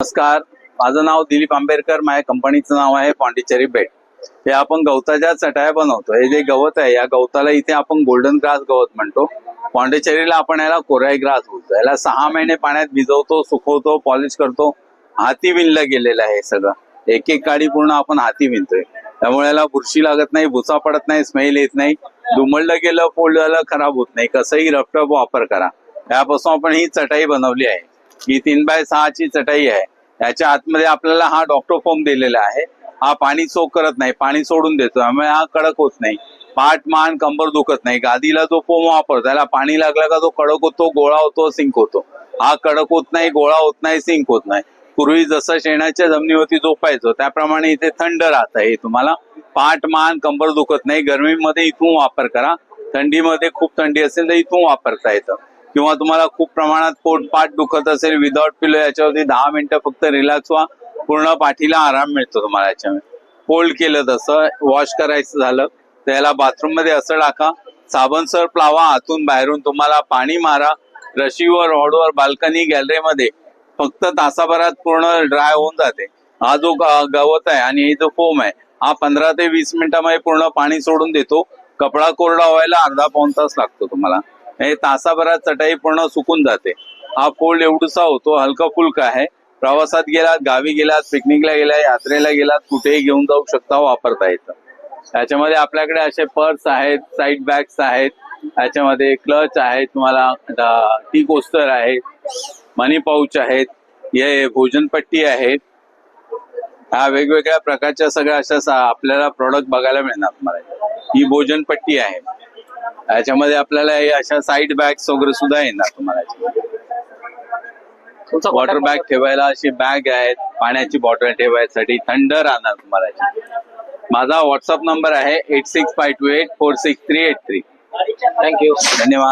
नमस्कार, माझं नाव दिलीप आंबेडकर. माझ्या कंपनीचं नाव आहे पॉंडिचेरी बेट. हे आपण गवताच्या चटाया बनवतो. हे जे गवत आहे, या गवताला इथे आपण गोल्डन ग्रास गवत म्हणतो. पॉंडिचेरीला आपण याला कोराई ग्रास बोलतो. याला 6 महिने पाण्यात भिजवतो, सुकवतो, पॉलिश करतो. हाती विणलं गेलेलं आहे सगळं. एक एक काडी पूर्ण आपण हाती विणतोय. त्यामुळे याला बुरशी लागत नाही, भुसा पडत नाही, स्मेल येत नाही. दुमडलं गेलं, फोल्ड झालं, खराब होत नाही. कसंही रफटफ वापर करा. यापासून आपण ही चटाई बनवली आहे. ही 3x6 ची चटाई आहे. याच्या आतमध्ये आपल्याला हा डॉक्टर फोम दिलेला आहे. हा पाणी सोक करत नाही, पाणी सोडून देतो. त्यामुळे हा कडक होत नाही. पाठ मान कंबर दुखत नाही. गादीला जो फोम वापरतो त्याला पाणी लागलं का तो कडक होतो, गोळा होतो, सिंक होतो. हा कडक होत नाही, गोळा होत नाही, सिंक होत नाही. पूर्वी जसं शेणाच्या जमिनीवरती झोपायचो त्याप्रमाणे इथे थंड राहत आहे. तुम्हाला पाठ मान कंबर दुखत नाही. गरमीमध्ये इथून वापर करा. थंडीमध्ये खूप थंडी असेल तर इथून वापरता येतं. किंवा तुम्हाला खूप प्रमाणात पोटपाठ दुखत असेल, विदाउट पिलो याच्यावरती 10 मिनिटं फक्त रिलॅक्स व्हा. पूर्ण पाठीला आराम मिळतो तुम्हाला. याच्यामध्ये फोल्ड केलं तसं वॉश करायचं झालं तर याला बाथरूम मध्ये असं टाका. साबण सर्फ लावा. आतून बाहेरून तुम्हाला पाणी मारा. रशीवर, रॉडवर, बाल्कनी, गॅलरीमध्ये फक्त तासाभरात पूर्ण ड्राय होऊन जाते. हा जो गवत आहे आणि हे जो फोम आहे हा 15 ते 20 मिनिटांमध्ये पूर्ण पाणी सोडून देतो. कपडा कोरडा व्हायला अर्धा पाऊण तास लागतो तुम्हाला. हे तासाभरात चटाई पूर्ण सुकून जाते. हा फोल्ड एवढसा होतो, हलका फुलका आहे. प्रवासात गेलात, गावी गेलात, पिकनिकला गेलात, यात्रेला गेलात, कुठेही घेऊन जाऊ शकता, वापरता येतं. त्याच्यामध्ये आपल्याकडे असे पर्स आहेत, साईड बॅग्स आहेत, याच्यामध्ये क्लच आहे, तुम्हाला टी कोस्टर आहे, मनी पाऊच आहेत, हे भोजनपट्टी आहेत. ह्या वेगवेगळ्या प्रकारच्या सगळ्या अशा आपल्याला प्रोडक्ट बघायला मिळणार तुम्हाला. ही भोजनपट्टी आहे. याच्यामध्ये आपल्याला अशा साईड बॅग्स वगैरे सुद्धा येणार तुम्हाला. वॉटर बॅग ठेवायला अशी बॅग आहेत. पाण्याची बॉटल ठेवायसाठी थंड राहणार तुम्हाला. माझा व्हॉट्सअप नंबर आहे 8652846383. थँक्यू. धन्यवाद.